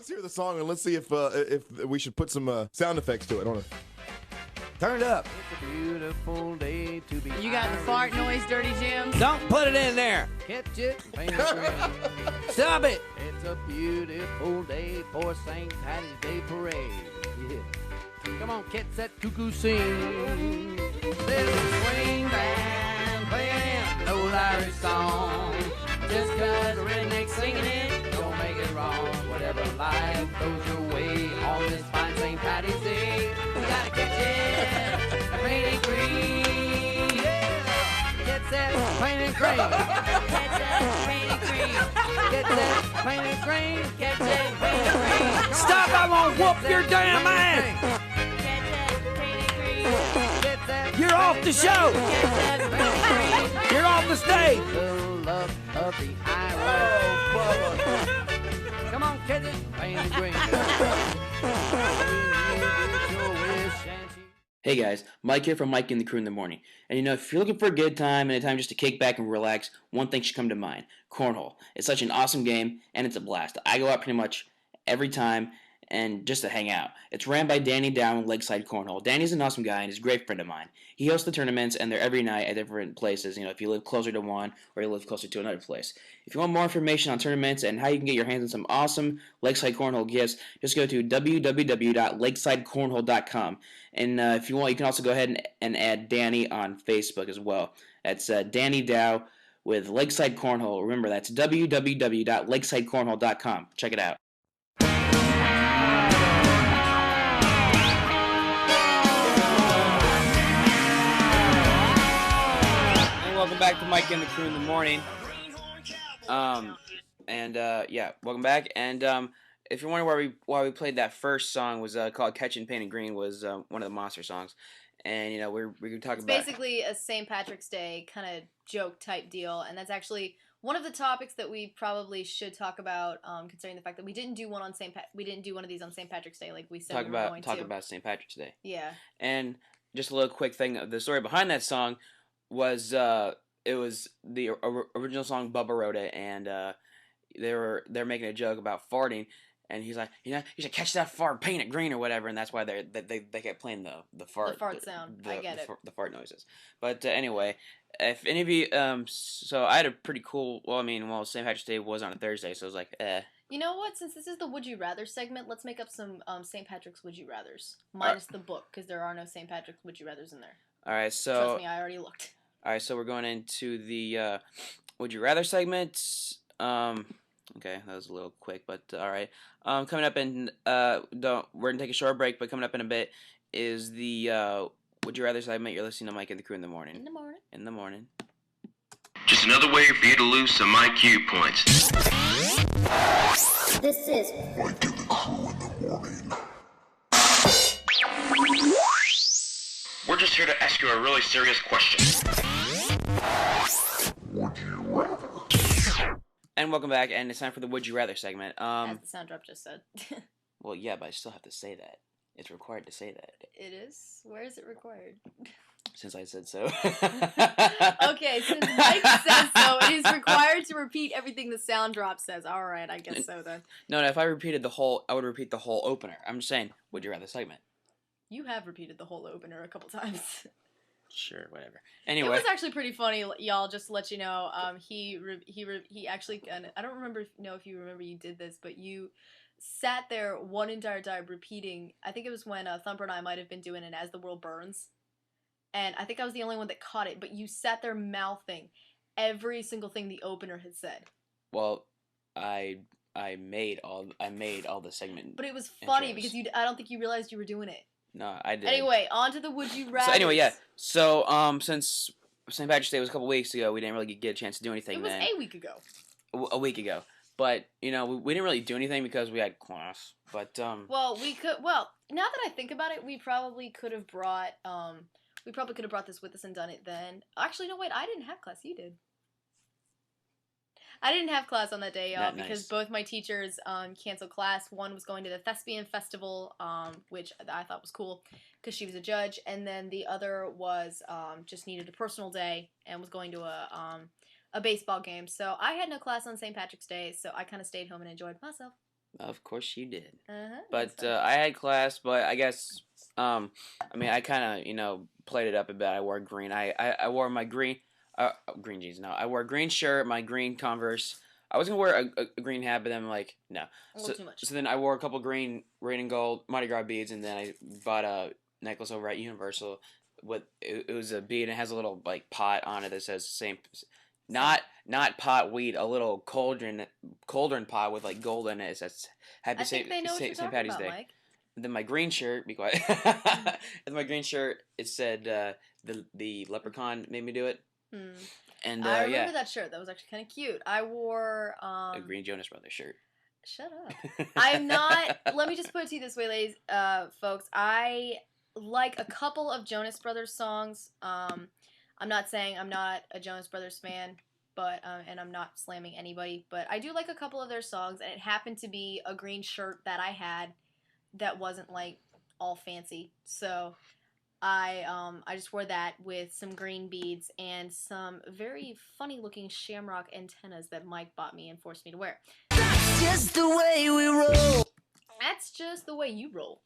Let's hear the song and let's see if we should put some sound effects to it. Hold on. Turn it up. It's a beautiful day to be. You got the fart noise, Dirty Jim? Don't put it in there. Catch it, paint it green. Stop it. It's a beautiful day for St. Patty's Day parade. Yeah. Come on, catch that cuckoo sing. There's a swing band playing an old Irish song. Just 'cause the redneck's singing it, don't make it wrong. Whatever life throws your way on this fine St. Patty's Day, you gotta catch it, painted green. Yeah, catch that painted green. Catch that painted green. Catch that painted green. Catch that painted green. Stop! I won't whoop your damn ass. Catch that painted green. Catch that. You're off the show. Catch that painted green. You're off the stage. The love of the Irish. Oh, Bubba. Come on, catch it, painted green. Hey guys, Mike here from Mike and the Crew in the Morning. And you know, if you're looking for a good time and a time just to kick back and relax, one thing should come to mind: cornhole. It's such an awesome game and it's a blast. I go out pretty much every time and just to hang out. It's ran by Danny Dow and Lakeside Cornhole. Danny's an awesome guy and he's a great friend of mine. He hosts the tournaments and they're every night at different places, you know, if you live closer to one or you live closer to another place. If you want more information on tournaments and how you can get your hands on some awesome Lakeside Cornhole gifts, just go to www.lakesidecornhole.com. And if you want, you can also go ahead and add Danny on Facebook as well. That's Danny Dow with Lakeside Cornhole. Remember, that's www.lakesidecornhole.com. Check it out. Welcome back to Mike and the Crew in the Morning. Welcome back. And if you're wondering why we played that first song, was called "Catching Painted Green," was one of the Monster songs. And you know we're talking about basically a St. Patrick's Day kind of joke type deal, and that's actually one of the topics that we probably should talk about, considering the fact that we didn't do one on we didn't do one of these on St. Patrick's Day like we said we were going to. Talk about St. Patrick's Day. Yeah. And just a little quick thing: the story behind that song was it was the original song Bubba wrote it, and they're making a joke about farting, and he's like, you know, you should catch that fart, paint it green or whatever, and that's why they kept playing the fart sound. I get it. The fart noises. But anyway, if any of you so I had a pretty cool. St. Patrick's Day was on a Thursday, so it was like You know what? Since this is the Would You Rather segment, let's make up some St. Patrick's Would You Rathers minus the book, because there are no St. Patrick's Would You Rathers in there. All right, so trust me, I already looked. All right, so we're going into the Would You Rather segment. Okay, that was a little quick, but all right. Coming up in we're gonna take a short break, but coming up in a bit is the Would You Rather segment. You're listening to Mike and the Crew in the Morning. In the morning. Just another way for you to lose some IQ points. This is Mike and the Crew in the Morning. We're just here to ask you a really serious question. Would you rather? And welcome back, and it's time for the Would You Rather segment. As the sound drop just said. Well, yeah, but I still have to say that. It's required to say that. It is? Where is it required? Since I said so. Okay, since Mike says so, it is required to repeat everything the sound drop says. Alright, I guess so then. No, if I repeated I would repeat the whole opener. I'm just saying, Would You Rather segment. You have repeated the whole opener a couple times. Sure, whatever. Anyway, it was actually pretty funny, y'all. Just to let you know, he actually, and I don't know if you remember you did this, but you sat there one entire time repeating. I think it was when Thumper and I might have been doing an As the World Burns, and I think I was the only one that caught it. But you sat there mouthing every single thing the opener had said. Well, I made all the segment. But it was funny intros. because I don't think you realized you were doing it. No, I did. Anyway, on to the Would You Rather. So anyway, yeah. So since St. Patrick's Day was a couple weeks ago, we didn't really get a chance to do anything. It was then. a week ago. A week ago, but you know we didn't really do anything because we had class. But Well, we could. Well, now that I think about it, we probably could have brought this with us and done it then. Actually, no, wait. I didn't have class. You did. I didn't have class on that day, y'all, because both my teachers canceled class. One was going to the Thespian Festival, which I thought was cool because she was a judge, and then the other was just needed a personal day and was going to a baseball game. So I had no class on St. Patrick's Day, so I kind of stayed home and enjoyed myself. Of course you did. That's But fine. I had class, but I guess I mean I kind of played it up a bit. I wore green. I wore my green jeans. No, I wore a green shirt, my green Converse. I was gonna wear a green hat, but then I'm like no. A little too much. So then I wore a couple green red and gold Mardi Gras beads, and then I bought a necklace over at Universal. It was a bead and it has a little like pot on it that says same. Not pot weed, a little cauldron pot with like gold in it. It says Happy I think they know what you're St. talking Patty's about, Day. Mike. And then my green shirt, be quiet. And my green shirt, it said the leprechaun made me do it. Hmm. And I yeah, remember that shirt. That was actually kind of cute. I wore a green Jonas Brothers shirt. Shut up. I'm not. Let me just put it to you this way, ladies, folks. I like a couple of Jonas Brothers songs. I'm not saying I'm not a Jonas Brothers fan, but and I'm not slamming anybody, but I do like a couple of their songs, and it happened to be a green shirt that I had that wasn't like all fancy, so I just wore that with some green beads and some very funny looking shamrock antennas that Mike bought me and forced me to wear. Just the way we roll. That's just the way you roll.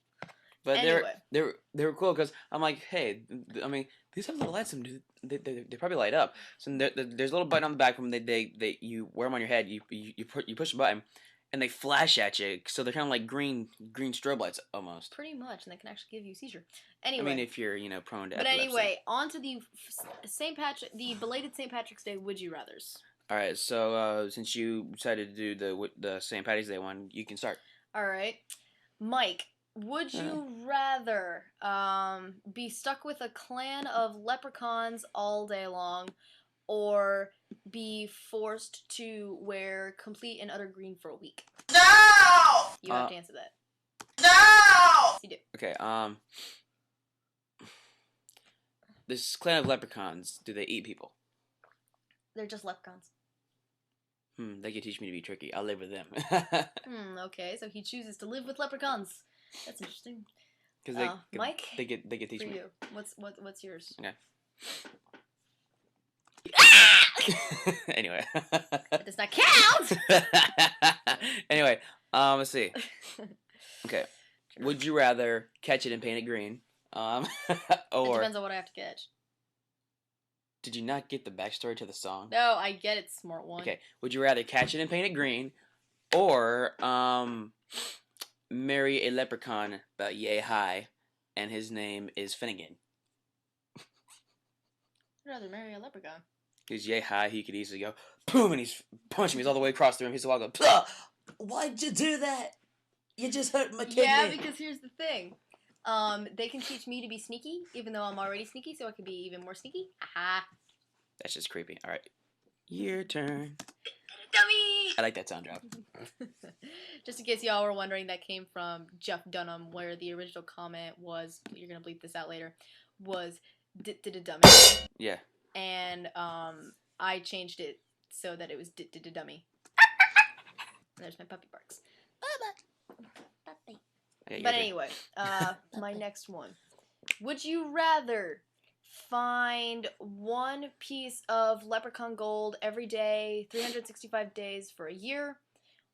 But Anyway. they were cool because I'm like, hey, I mean, these have little lights. They probably light up. So there's a little button on the back of them. They you wear them on your head. You push a button, and they flash at you. So they're kind of like green strobe lights almost. Pretty much, and they can actually give you a seizure. I Anyway, mean, if you're prone to but epilepsy. anyway, on to the belated St. Patrick's Day would you rather's. All right, so since you decided to do the St. Patty's Day one, you can start. All right, Mike. Would you rather be stuck with a clan of leprechauns all day long, or be forced to wear complete and utter green for a week? No! You have to answer that. No! Yes, you do. Okay. This clan of leprechauns, do they eat people? They're just leprechauns. They could teach me to be tricky. I'll live with them. Okay, so he chooses to live with leprechauns. That's interesting. Because Mike, they get teach for me. you, what's yours? Okay. Anyway. That does not count. Anyway, let's see. Okay. Would you rather catch it and paint it green? It Or depends on what I have to catch. did you not get the backstory to the song? No, I get it, smart one. Okay. Would you rather catch it and paint it green, or marry a leprechaun about yay high, and his name is Finnegan? I'd rather marry a leprechaun. He's yay high. He could easily go boom, and he's punching me. He's all the way across the room. He's the wall go. Pah! Why'd you do that? You just hurt my kidney. Yeah, because here's the thing. They can teach me to be sneaky, even though I'm already sneaky, so I can be even more sneaky. Aha. That's just creepy. All right, your turn. Dummy! I like that sound drop. Just in case y'all were wondering, that came from Jeff Dunham, where the original comment was, you're gonna bleep this out later, was did a dummy. Yeah. And I changed it so that it was did a dummy. There's my puppy barks. Puppy. Okay, your But turn. anyway, my next one. Would you rather find one piece of leprechaun gold every day, 365 days for a year,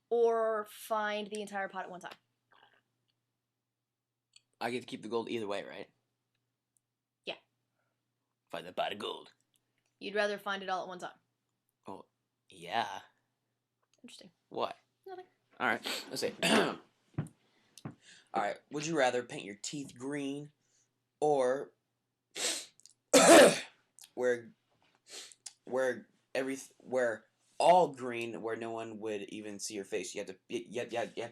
or find the entire pot at one time? I get to keep the gold either way, right? Yeah. Find the pot of gold. You'd rather find it all at one time. Oh, yeah. Interesting. What? Nothing. All right. Let's see. All right. Would you rather paint your teeth green, or where all green, where no one would even see your face? You have to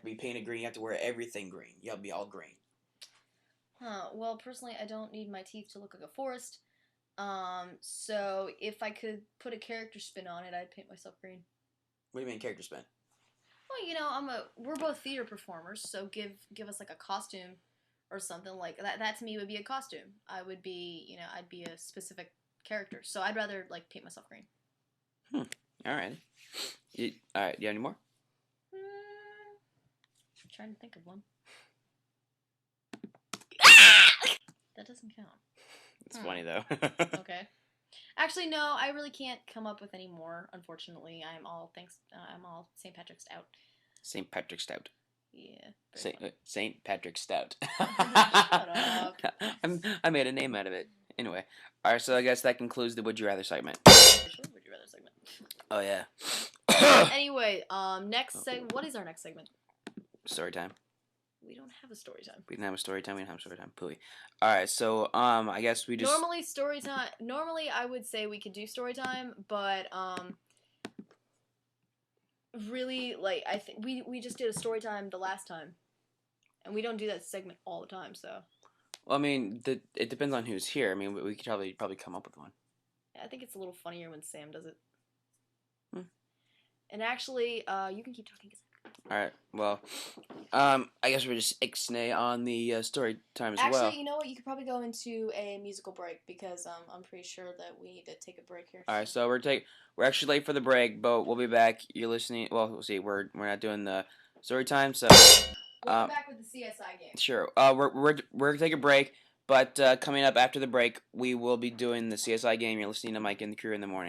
be painted green. You have to wear everything green. You have to be all green. Well, personally, I don't need my teeth to look like a forest. So if I could put a character spin on it, I'd paint myself green. What do you mean character spin? Well, you know, we're both theater performers, so give us like a costume or something like that. That to me would be a costume. I would be, you know, I'd be a specific character. So I'd rather like paint myself green. All right. All right. You have any more? I'm trying to think of one. That doesn't count. It's funny though. Okay. Actually, no, I really can't come up with any more. Unfortunately, I'm all St. Patrick's out. St. Patrick's Stout. Yeah. very funny. Saint Patrick Stout. up. I made a name out of it. Anyway, all right. So I guess that concludes the Would You Rather segment. Sure, would you rather segment? Oh yeah. Anyway, next segment. What is our next segment? Story time. We don't have a story time. We didn't have a story time. We didn't have a story time. Pooey. All right. So I guess we just Normally story time. Normally, I would say we could do story time, but really, like I think we just did a story time the last time, and we don't do that segment all the time. So Well, I mean, it depends on who's here. I mean, we could probably come up with one. I think it's a little funnier when Sam does it. Hmm. And actually, you can keep talking. All right. Well, I guess we're just ixnay on the story time as Actually, well. you know what? You could probably go into a musical break because I'm pretty sure that we need to take a break here. All right. So we're actually late for the break, but we'll be back. You're listening. Well, we'll see. We're not doing the story time, so We'll be back with the CSI game. sure. We're gonna take a break, but coming up after the break, we will be doing the CSI game. You're listening to Mike and the Crew in the morning.